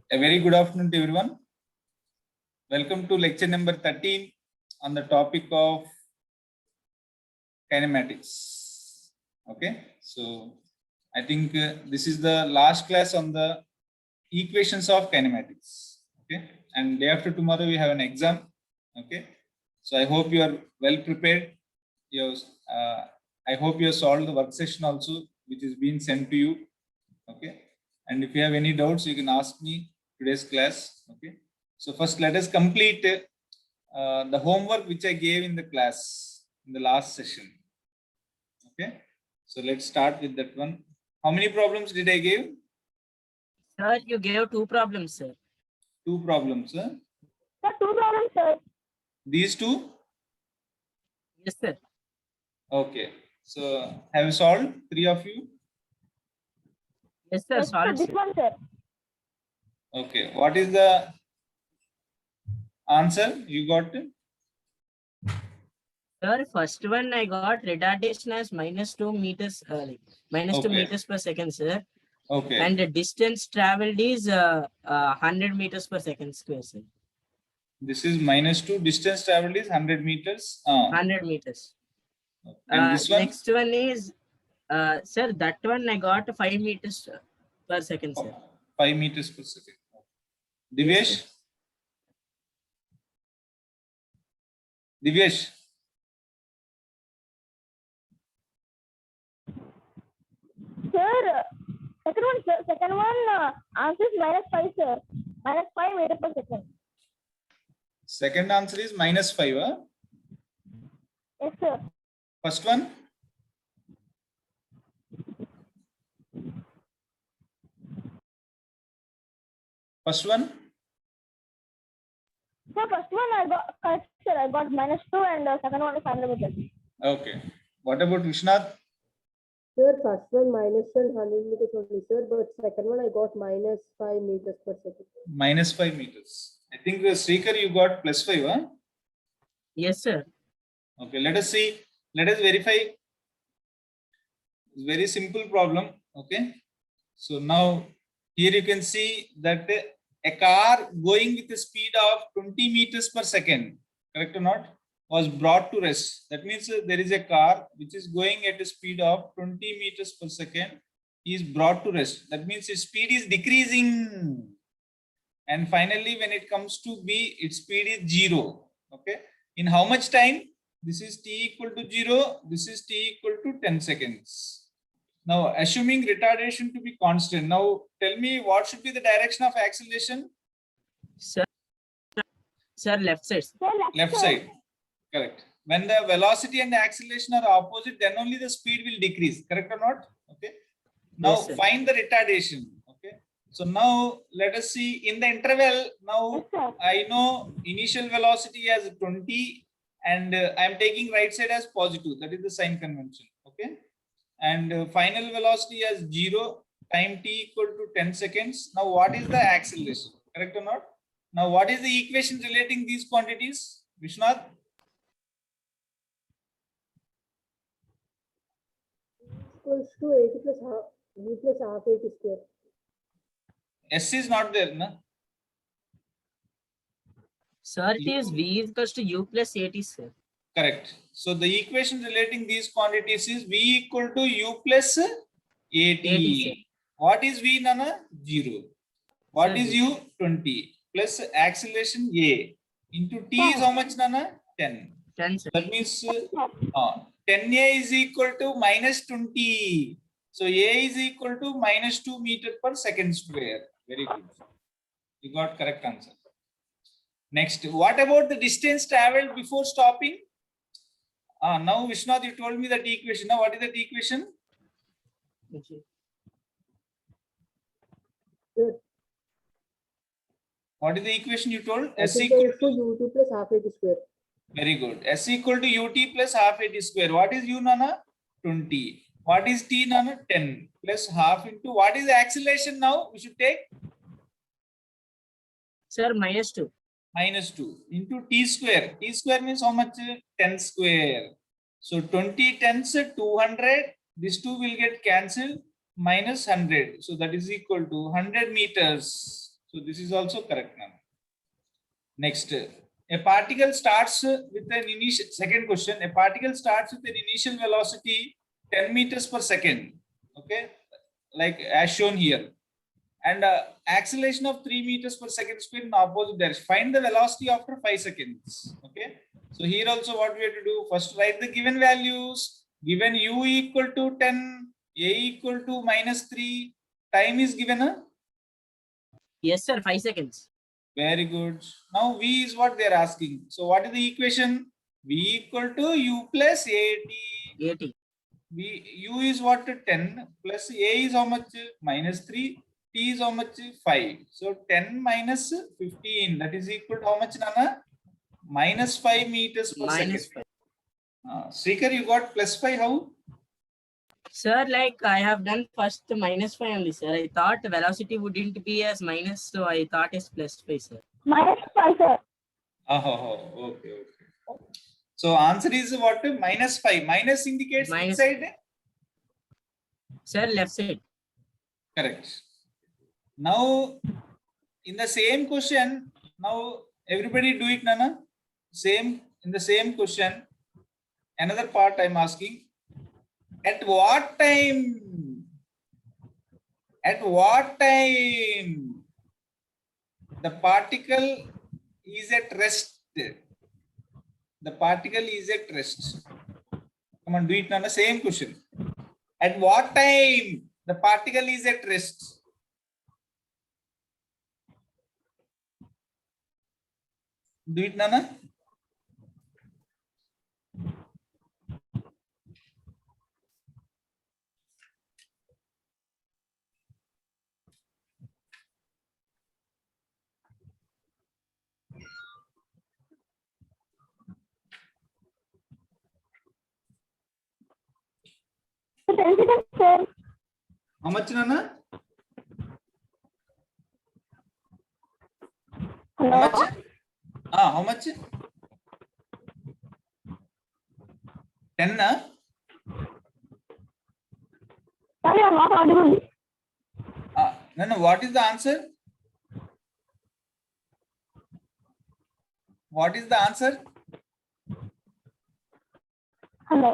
A very good afternoon to everyone. Welcome to lecture number 13 on the topic of kinematics. Okay, so I think this is the last class on the equations of kinematics. Okay, and day after tomorrow we have an exam. Okay, so I hope you are well prepared. I hope you have solved the work session also, which is being sent to you. Okay, and if you have any doubts, you can ask me today's class. Okay, so first let us complete the homework which I gave in the class in the last session. Okay, so let's start with that one. How many problems did I give? Sir, you gave two problems, sir. Two problems, sir. Sir, two problems, sir. These two? Yes, sir. Okay, so have you solved, three of you? Yes, sir. Yes, sir, Solved, this sir. one, sir. Okay, what is the answer you got? Sir, first one I got retardation as -2 meters, -2 Okay. meters per second, sir. Okay, And the distance traveled is 100 meters per second square, sir. this is -2. Distance traveled is 100 meters. 100 meters. And this one? Next one is, sir, that one I got 5 meters per second, sir. 5 meters per second. Divyesh? Divyesh? Sir, second one answer is -5, sir. -5 meters per second. Second answer is -5. Huh? Yes, sir. First one? First one? Sir, first one I got correct, sir. I got -2 and second one is 100 meters. Okay. What about Vishnath? Sir, first one -1 100 meters only, sir, but second one I got -5 meters per second. -5 meters. I think Srikar, you got +5. Huh? Yes, sir. Okay, let us see. Let us verify. It's very simple problem. Okay. So now here you can see that a car going with a speed of 20 meters per second, correct or not, was brought to rest. That means there is a car which is going at a speed of 20 meters per second is brought to rest. That means its speed is decreasing. And finally, when it comes to B, its speed is 0. Okay. In how much time? This is t equal to 0. This is t equal to 10 seconds. Now, assuming retardation to be constant. Now, tell me what should be the direction of acceleration? Sir, left side. Sir, Left side. Correct. When the velocity and the acceleration are opposite, then only the speed will decrease. Correct or not? Okay. Now, Yes, sir. find the retardation. Okay. So now let us see in the interval. Now, Yes, sir. I know initial velocity as 20 and I am taking right side as positive. That is the sign convention. Okay. And final velocity as 0, time t equal to 10 seconds. Now, what is the acceleration? Correct or not? Now, what is the equation relating these quantities? Vishnath? Equals to 80 plus half v plus half 80 square. S is not there, na? Sir, it is V equals to U plus 80, sir. Correct. So the equation relating these quantities is V equal to U plus 80. 80, sir. What is V, Nana? 0. What Sir, is U? 20. Plus acceleration A. Into T is how much, Nana? 10. 10, sir. That means 10A is equal to -20. So A is equal to -2 meter per second square. Very good. You got correct answer. Next, what about the distance traveled before stopping? Now Vishnath, you told me that equation. Now what is that equation? Okay. Sir, What is the equation you told? S S equal equals to to, ut plus half 80 square. very good. S equal to ut plus half 80 square. What is U, Nana? 20. What is T, Nana? 10 plus half into what is the acceleration now? We should take Sir, -2. -2 into T square. T square means how much? 10 square. So 20 tens 200. This 2 will get cancelled. -100. So that is equal to 100 meters. So So this is also correct now. Next, a particle starts with an initial, second question, a particle starts with an initial velocity 10 meters per second. Okay, like as shown here. And acceleration of 3 meters per second speed in opposite direction. Find the velocity after 5 seconds. Okay. So here also what we have to do, first write the given values. Given u equal to 10, a equal to -3, time is given. Yes, sir. 5 seconds. Very good. Now v is what they are asking. So what is the equation? V equal to u plus at. 80. U is what? 10 plus a is how much? -3. T is how much? 5. So 10 minus 15, that is equal to how much, Nana? -5 meters per second. -5. Srikar, you got +5, how? Sir, like I have done first -5 only, sir. I thought velocity wouldn't be as minus, so I thought it's +5, sir. -5, sir. Okay. So answer is what? -5. Minus indicates which Minus. side? Sir, left side. Correct. Now, in the same question, now everybody do it, Nana. Same, in the same question, another part I'm asking. At what time? At what time the particle is at rest? The particle is at rest. Come on, do it, Nana. Same question. At what time the particle is at rest? Do it, Nana. So 10 seconds, sir. How much, Nana? How Hello? much? How much? 10, na? Sorry, I'm not audible. No, what is the answer? What is the answer? Hello.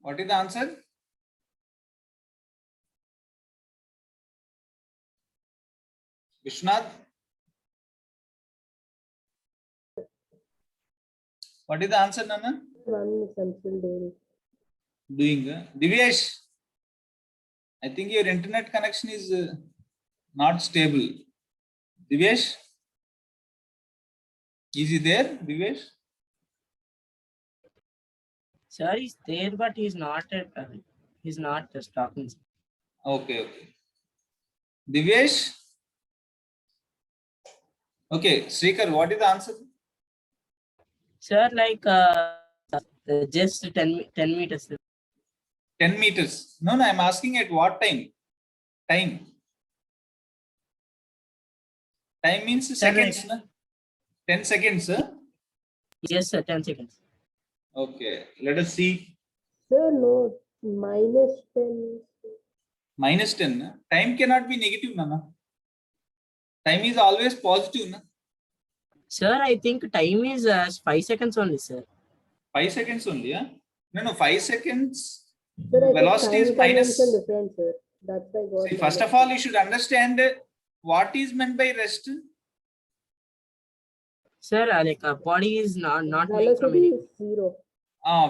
What is the answer? Vishnath? What is the answer, Nana? 1 is I'm still doing it. Doing. Divyesh, I think your internet connection is not stable. Divyesh? Is he there, Divyesh? Sir, he's there, but he's not just talking. Okay. Divyesh? Okay, Srikar, what is the answer? Sir, like just 10 meters. 10 meters. No, I'm asking at what time? Time. Time means seconds. Na? 10 seconds. Huh? Yes, sir, 10 seconds. Okay, let us see. Sir, no, -10. Minus 10. Na? Time cannot be negative, Nana. Time is always positive. Na? Sir, I think time is 5 seconds only, sir. 5 seconds only. Yeah? No, 5 seconds. Sir, I think Velocity is time minus. convention different, sir. That's why I got See, first of minus all, you should understand what is meant by rest. Sir, like body is not moving from velocity any. is 0.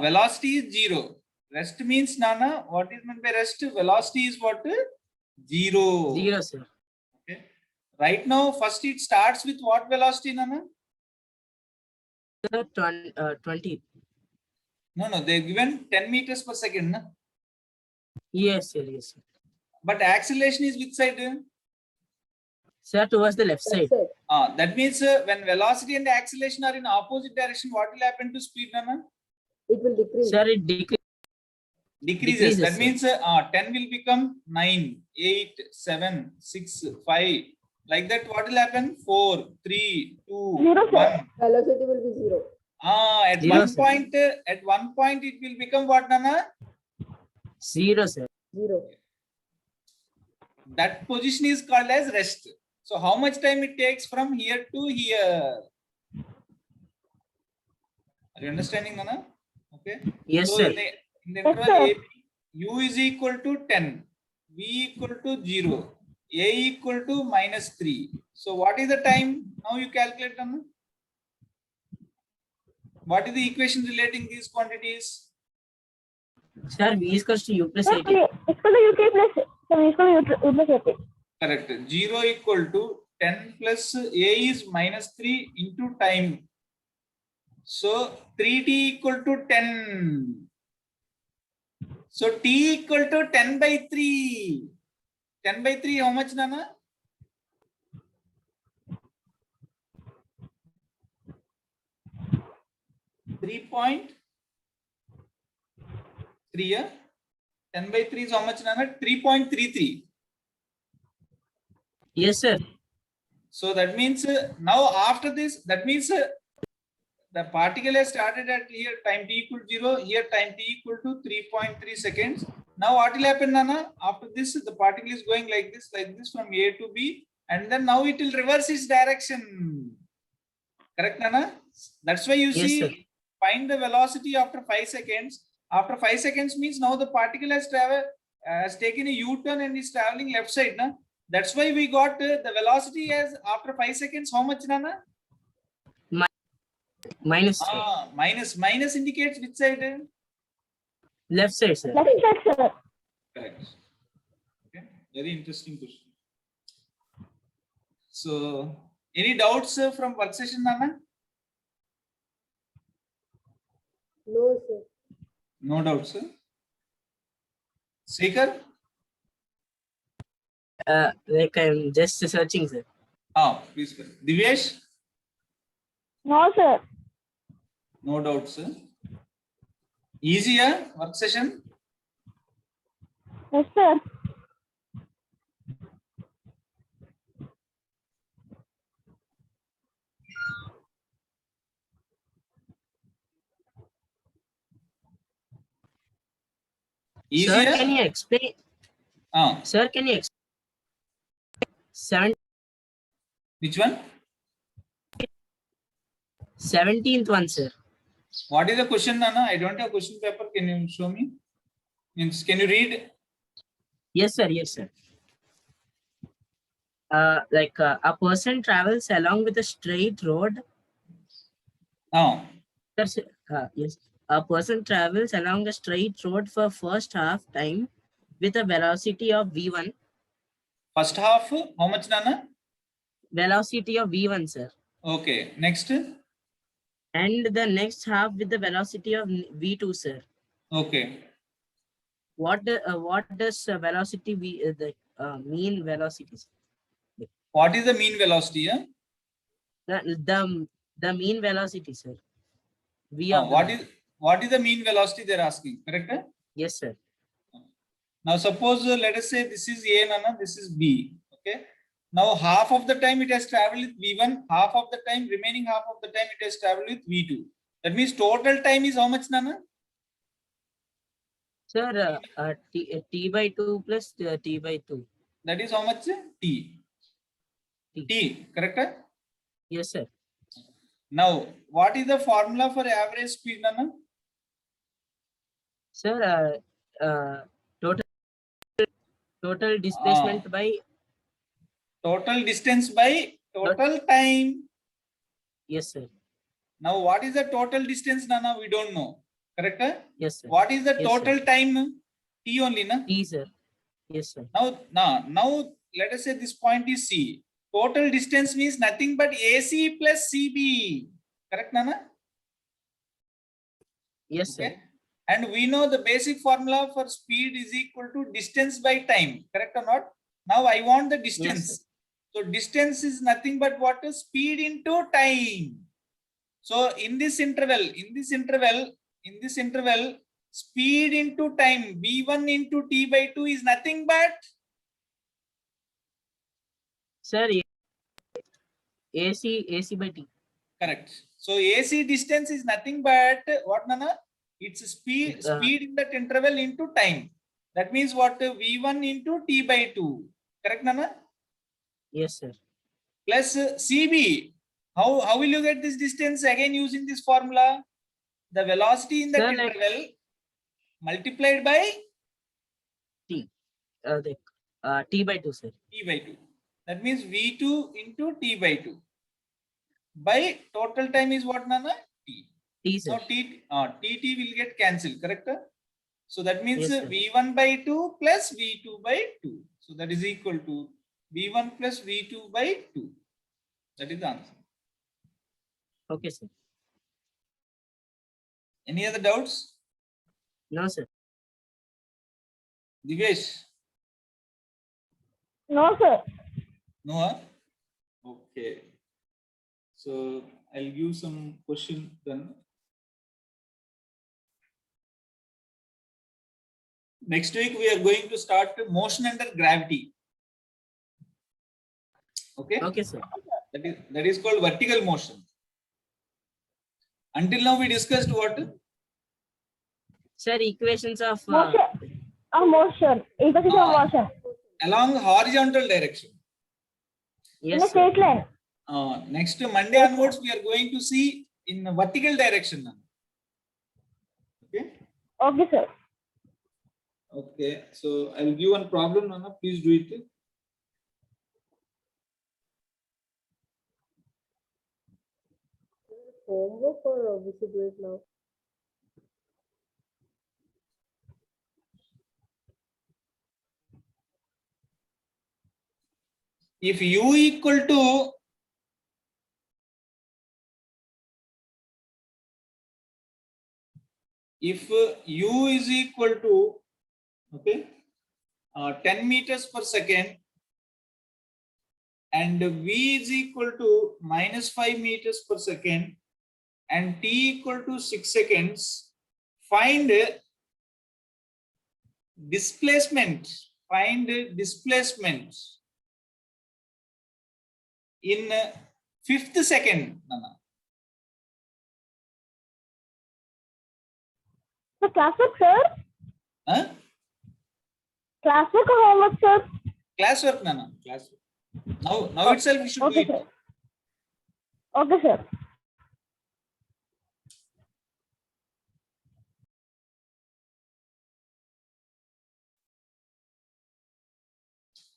Velocity is 0. Rest means, Nana, what is meant by rest? Velocity is what? 0. 0, sir. Okay. Right now, first it starts with what velocity, Nana? Sir, 20. No, they're given 10 meters per second. Na? Yes, sir. Yes, sir. But acceleration is which side? Sir, towards the left That's side. it. That means when velocity and acceleration are in opposite direction, what will happen to speed, Nana? It will decrease. Sir, it decreases. Decreases. That sir. means 10 will become 9, 8, 7, 6, 5. Like that, what will happen? 4, 3, 2, Zero, sir. 1. Velocity will be 0. At Zero, one sir. point, it will become what, Nana? 0, sir. 0. That position is called as rest. So how much time it takes from here to here? Are you understanding, Nana? Okay. Yes, So sir. in the Yes, interval sir. AB, U is equal to 10, V equal to 0, A equal to -3. So what is the time? Now you calculate, Nana. What is the equation relating these quantities? Sir, V is equals to U plus Sir, 80. it's equal to UK plus, sir, it's equal to U plus 80. Correct. 0 equal to 10 plus A is -3 into time. So 3t equal to 10. So t equal to 10 by 3. 10 by 3, how much, Nana? Three point 3, yeah? 10 by 3 is how much, Nana? 3.33. Yes, sir. So that means now after this, that means the particle has started at here time t equal to 0, here time t equal to 3.3 seconds. Now what will happen, Nana? After this, the particle is going like this from A to B, and then now it will reverse its direction. Correct, Nana? That's why you Yes, see, sir. find the velocity after 5 seconds. After 5 seconds means now the particle has taken a U-turn and is traveling left side. Na? That's why we got the velocity as after 5 seconds. How much, Nana? Minus, sir. Minus indicates which side? Left side, sir. Left side, sir. Correct. Okay. Very interesting question. So, any doubts from work session, Nana? No, sir. No doubts, sir. Seeker? Like I'm just searching, sir. Please. Divyesh? No, sir. No doubts, sir. Easier work session? Yes, sir. Easier? Sir, can you explain? Sir, can you explain? Which one? 17th one, sir. What is the question, Nana? I don't have question paper. Can you show me? Means, can you read? Yes, sir. Yes, sir. Like a person travels along with a straight road. Yes. A person travels along a straight road for first half time with a velocity of v1. First half, how much, Nana? Velocity of v1, sir. Okay. Next. And the next half with the velocity of v2, sir. Okay. What does velocity v the mean velocity? What is the mean velocity? Yeah? The mean velocity, sir. V of what is the mean velocity they're asking? Correct? Yes, sir. Now suppose let us say this is A, Nana, this is B. Okay. Now half of the time it has traveled with V1, half of the time, remaining half of the time it has traveled with V2. That means total time is how much, Nana? Sir, t by 2 plus t by 2. That is how much? T. T. T, correct? Yes, sir. Now, what is the formula for average speed, Nana? Sir, total displacement by, Total distance by total time. yes, sir. Now, what is the total distance, Nana? We don't know. Correct? Yes, sir. What is the Yes, total time? T only, na? T, sir. Yes, sir. Now, let us say this point is C. Total distance means nothing but AC plus CB. Correct, Nana? Yes, sir. Okay. And we know the basic formula for speed is equal to distance by time. Correct or not? Now I want the distance. So distance is nothing but what is speed into time. So in this interval, speed into time, v1 into t by 2 is nothing but Sir, AC by T. correct. So AC distance is nothing but what, Nana? It's speed in that interval into time. That means what? V1 into t by 2. Correct, Nana? Yes, sir. Plus CB. How will you get this distance? Again using this formula. The velocity in that Sir, like- interval multiplied by T. T by 2, sir. t by 2. That means V2 into t by 2. By total time is what, Nana? T. T, sir. Now TT will get cancelled, correct? So that means Yes, sir. V1 by 2 plus V2 by 2. So that is equal to V1 plus V2 by 2. That is the answer. Okay, sir. Any other doubts? No, sir. Divesh? No, sir. No? Huh? Okay. So I'll give some question then. Next week we are going to start motion under gravity. Okay? Okay, sir. That is called vertical motion. Until now we discussed what? Sir, equations of Motion. Equation of motion. Along horizontal direction. In a yes, sir. straight line. Next Monday onwards we are going to see in vertical direction now. Okay? Okay, sir. Okay. So I'll give one problem, Nana. Please do it. Homework or we should do it now? If u equal to u is equal to okay 10 meters per second and v is equal to minus 5 meters per second and t equal to 6 seconds, find displacement in fifth second, Nana. So classwork, sir. Huh? Classwork or homework, sir. Classwork, Nana. Classwork. Now itself we should do Okay, it. sir. Okay, sir.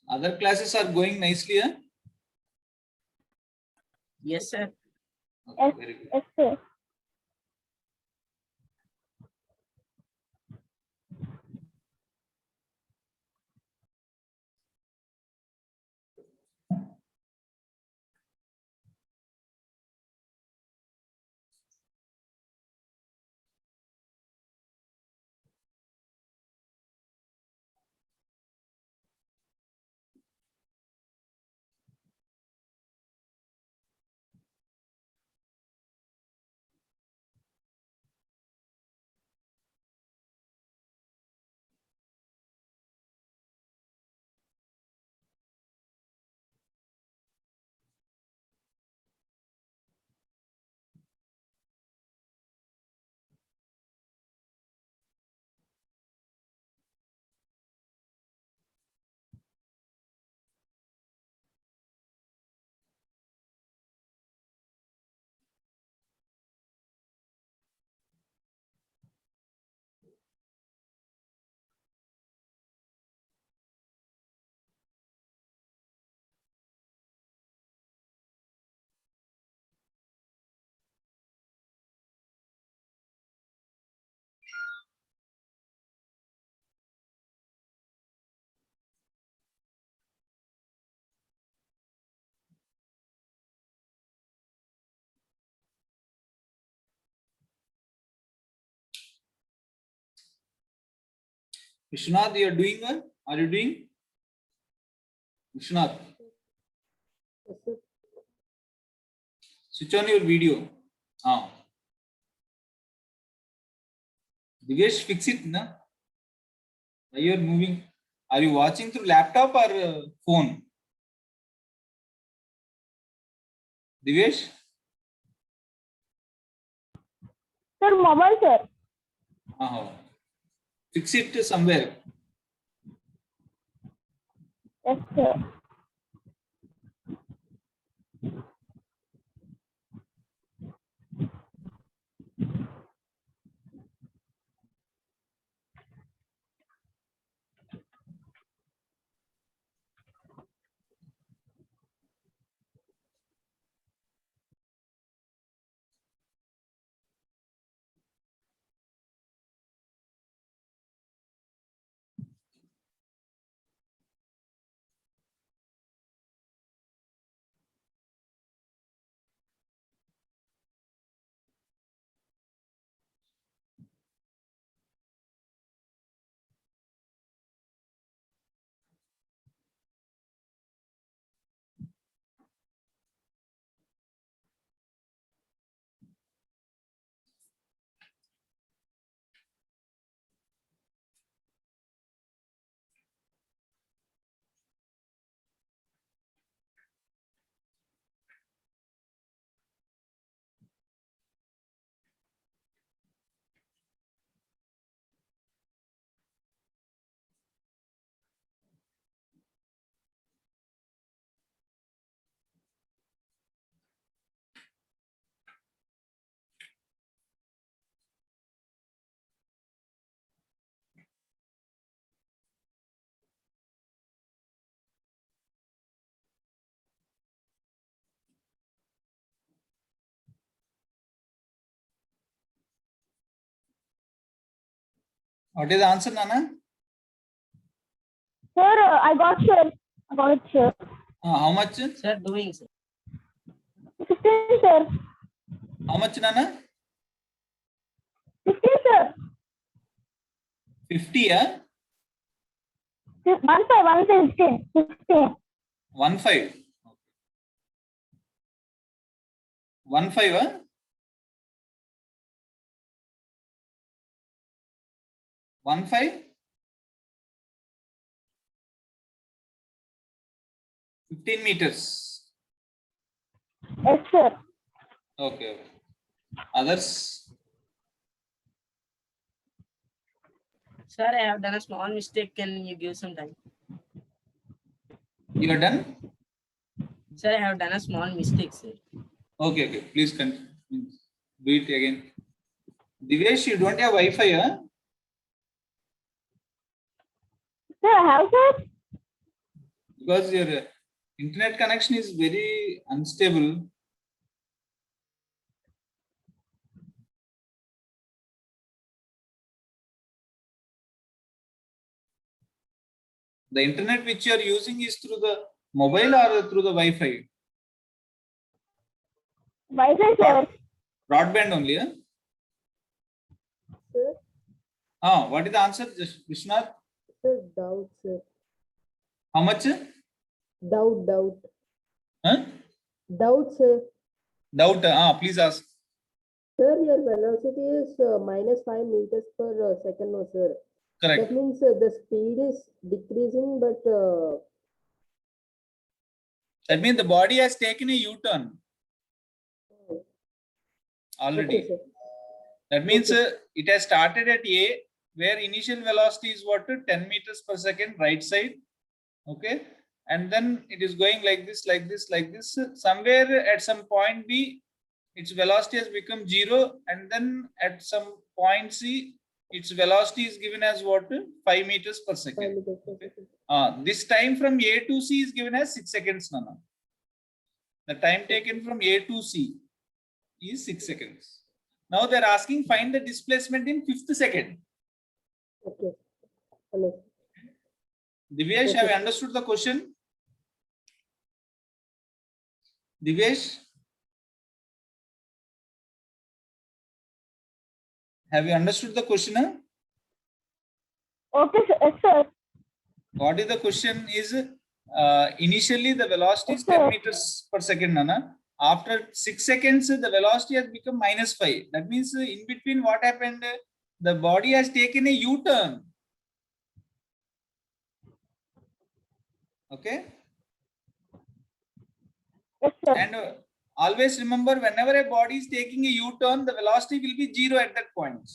Other classes are going nicely, huh? Yes, sir. Okay, very good. Yes, sir. Vishwanath, you are doing what? Are you doing? Vishwanath, Yes, sir. switch on your video. Ah. Divesh, fix it, na? Why you are moving? Are you watching through laptop or phone? Divesh? Sir, mobile, sir. Ah. Fix it somewhere. Yes, sir. What is the answer, Nana? Sir, I got, sir. I got it, sir. How much? Sir, doing, sir. 15, sir. How much, Nana? 15, sir. 50, huh? 1 5, 15. 15. 1 5. 1 5, huh? One five? 15 meters. Yes, sir. Okay. Others? Sir, I have done a small mistake. Can you give some time? You are done? Sir, I have done a small mistake, sir. Okay. Please continue. Do it again. Divesh, you don't have Wi-Fi, huh? Sir, I have, sir. Because your internet connection is very unstable. The internet which you are using is through the mobile or through the Wi-Fi? Wi-Fi, sir. Broadband only, huh? Sir, What is the answer, Vishwanath? sir, doubt, sir. How much? Doubt. Huh? Doubt, sir. Doubt. Please ask. Sir, your velocity is minus 5 meters per second, no, sir. That Correct. means the speed is decreasing, but That means the body has taken a U-turn already. okay, sir. That means Okay. it has started at A, where initial velocity is what? 10 meters per second, right side. Okay. And then it is going like this, like this, like this. Somewhere at some point B, its velocity has become 0. And then at some point C, its velocity is given as what? 5 meters per 5 second. meters per Okay. second. This time from A to C is given as 6 seconds, Nana. The time taken from A to C is 6 seconds. Now they're asking find the displacement in 5th second. Okay. Hello. Divyesh, Okay. have you understood the question? Divyesh, have you understood the question? Huh? Okay, sir. Yes, sir. What is the question is, initially the velocity is Yes, 10 sir. meters per second, Nana. After 6 seconds, the velocity has become -5. That means in between what happened? The body has taken a U-turn. Okay. Yes, sir. And always remember, whenever a body is taking a U-turn, the velocity will be 0 at that point.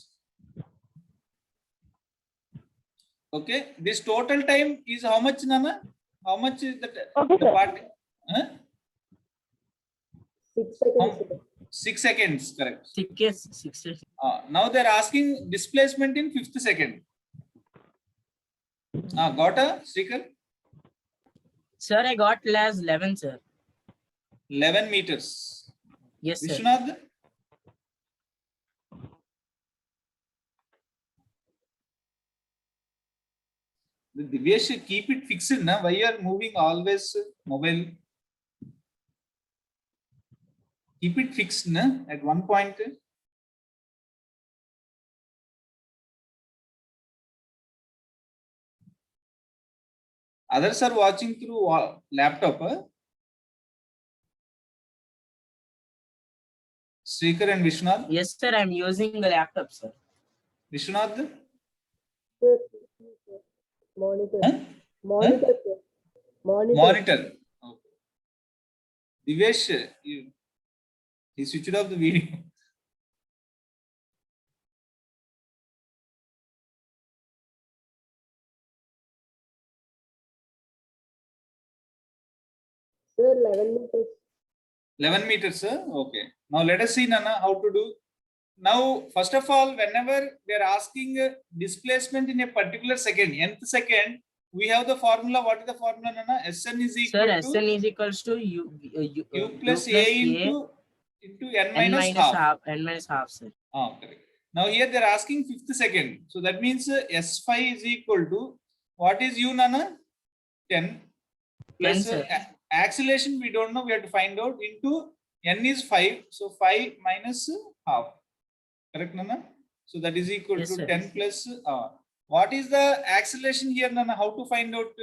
Okay. This total time is how much, Nana? How much is Okay, the sir. part? Huh? 6 seconds, sir. 6 seconds, correct. 6 Now they're asking displacement in 5th second. Got a Srikar? Sir, I got as 11, sir. 11 meters. Yes, sir. Vishwanath? Divyesh, keep it fixed, na? Why you are moving always mobile? Keep it fixed, na? At one point. Others are watching through laptop. Srikar and Vishwanath. Yes, sir. I'm using the laptop, sir. Vishwanath? Sir, monitor. Huh? Monitor, sir. Monitor. Monitor. Okay. Divyesh, he switched off the video. Sir, 11 meters. 11 meters, sir. Okay. Now let us see, Nana, how to do. Now, first of all, whenever they are asking displacement in a particular second, nth second, we have the formula. What is the formula, Nana? Sn is equal Sir, to Sn is equals to u plus a into n n minus minus half. half. N minus half, sir. Correct. Now here they are asking 5th second. So that means S5 is equal to, what is u, Nana? 10 plus sir. acceleration we don't know, we have to find out, into n is 5. So 5 minus half. Correct, Nana? So that is equal Yes, to sir. 10 plus. What is the acceleration here, Nana? How to find out?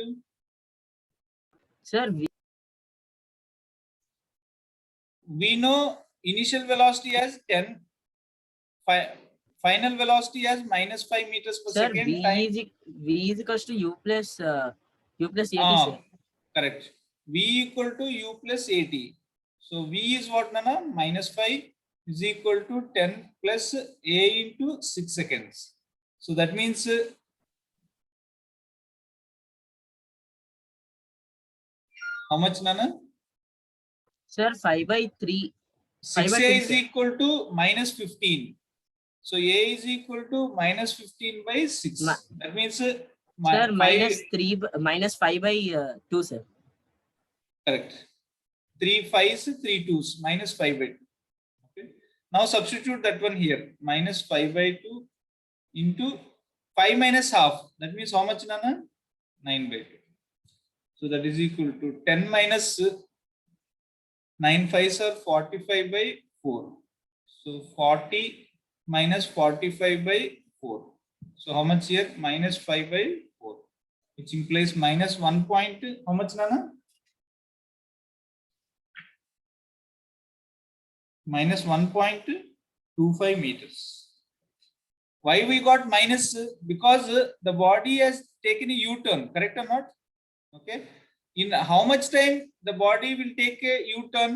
Sir, We know initial velocity as 10. Final velocity as -5 meters per sir, second. V is equals to U plus AT, sir. Correct. V equal to U plus AT. So V is what, Nana? -5 is equal to 10 plus A into 6 seconds. So that means how much, Nana? Sir, 5/3. 6A is 5/2, sir. equal to -15. So A is equal to -15/6. That means Sir, minus 5/2, sir. Correct. 3 5s, 3 2s, -5/2. Okay. Now substitute that one here. -5/2 into 5 minus half. That means how much, Nana? 9/2. So that is equal to 10 minus 9 5s are 45/4. So 40 minus 45/4. So how much here? -5/4, which implies minus 1 point. How much, Nana? Minus 1.25 meters. Why we got minus? Because the body has taken a U-turn, correct or not? Okay. In how much time the body will take a U-turn?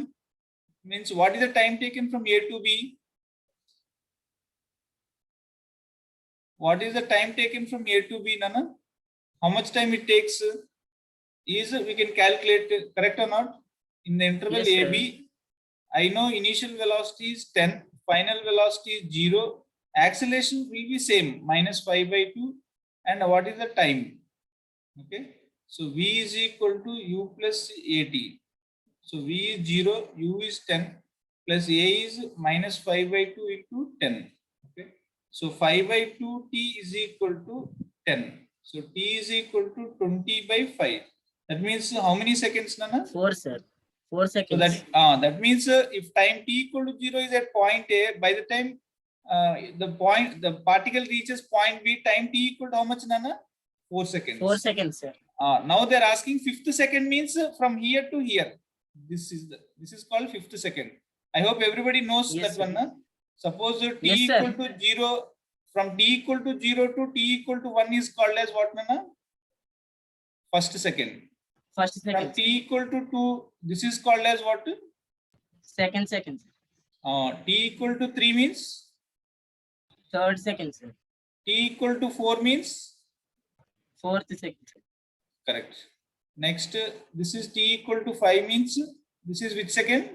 Means what is the time taken from A to B? What is the time taken from A to B, Nana? How much time it takes? Is we can calculate, correct or not? In the interval Yes, sir. AB, I know initial velocity is 10, final velocity is 0. Acceleration will be same, -5/2. And what is the time? Okay. So V is equal to U plus AT. So V is 0, U is 10, plus A is -5/2 into 10. Okay. So 5/2 T is equal to 10. So T is equal to 20/5. That means how many seconds, Nana? 4, sir. 4 So seconds. that means if time t equal to 0 is at point A, by the time the particle reaches point B, time t equal to how much, Nana? 4 seconds. 4 seconds, sir. Now they're asking fifth second means from here to here. This is called fifth second. I hope everybody knows Yes, that sir. one. Suppose t Yes, sir. equal to 0, from t equal to 0 to t equal to 1 is called as what, Nana? First second. First From second. t equal to 2, this is called as what? Second second, sir. T equal to 3 means? Third second, sir. T equal to 4 means? Fourth second, sir. Correct. Next, this is t equal to 5 means? This is which second?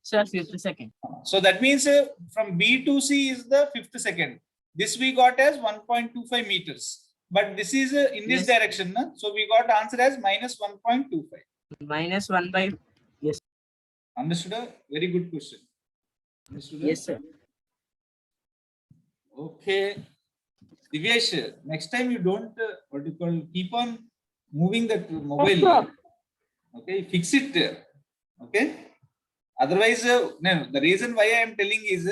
Sir, fifth second. So that means from B to C is the fifth second. This we got as 1.25 meters. But this is in this Yes. direction. Na? So we got answer as minus 1.25. Minus 1 by. Understood? Very good question. Understood? Yes, sir. Okay. Divyesh, next time you don't, what you call, keep on moving that mobile. sir. Okay, fix it. Okay. Otherwise, no, the reason why I am telling is,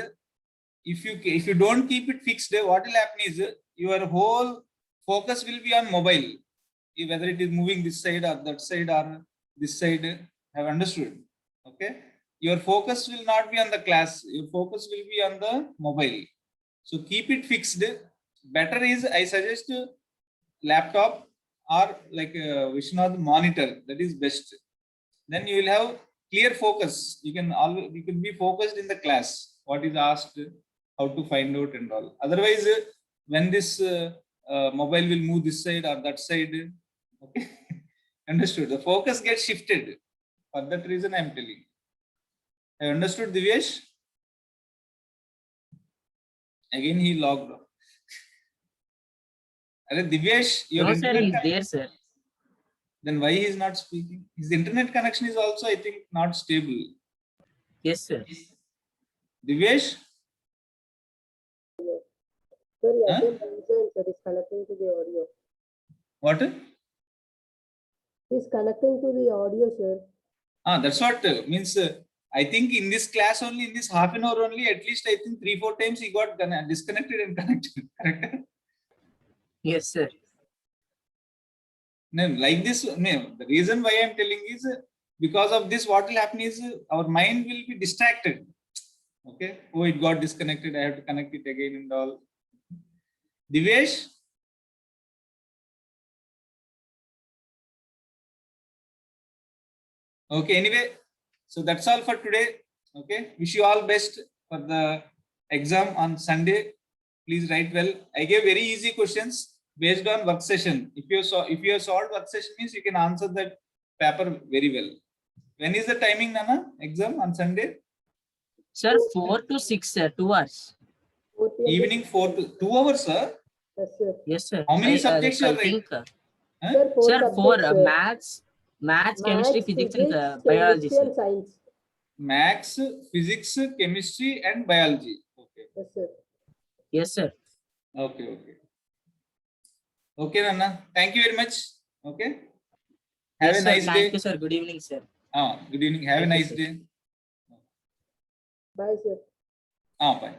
if you don't keep it fixed, what will happen is your whole focus will be on mobile, whether it is moving this side or that side or this side. Have understood? Okay. Your focus will not be on the class. Your focus will be on the mobile. So keep it fixed. Better is, I suggest laptop or like Vishwanath monitor. That is best. Then you will have clear focus. You can be focused in the class. What is asked, how to find out and all. Otherwise, when this mobile will move this side or that side, okay, understood. The focus gets shifted. For that reason, I am telling. I understood, Divyesh. Again, he logged off. Divyesh, your No, sir, internet he's there, sir. then why he is not speaking? His internet connection is also, I think, not stable. Yes, sir. Divyesh, Sorry, I Huh? can listen, sir. It's connecting to the audio. what? He's connecting to the audio, sir. That's what means. I think in this class only, in this half an hour only, at least I think 3-4 times he got disconnected and connected. Correct? Yes, sir. No, like this. No, the reason why I am telling is because of this. What will happen is our mind will be distracted. Okay. Oh, it got disconnected. I have to connect it again and all. Divyesh. Okay. Anyway, so that's all for today. Okay. Wish you all best for the exam on Sunday. Please write well. I gave very easy questions based on work session. If you have solved work session means you can answer that paper very well. When is the timing, Nana? Exam on Sunday? Sir, 4 to 6, sir. 2 hours. 4 p.m. Evening 4 to 2 hours, sir. Yes, sir. Yes, sir. How many subjects you I are writing? think, Huh? Sir, 4 sir, 4 subjects, sir. maths, chemistry, physics, and biology, chemistry sir. and science. Maths, physics, chemistry, and biology. Okay. Yes, sir. Yes, sir. Okay. Okay, Nana. Thank you very much. Okay. Have Yes, a sir. nice Thank day. you, sir. Good evening, sir. Good evening. Have a Thank you, nice sir. day. Bye, sir. Bye.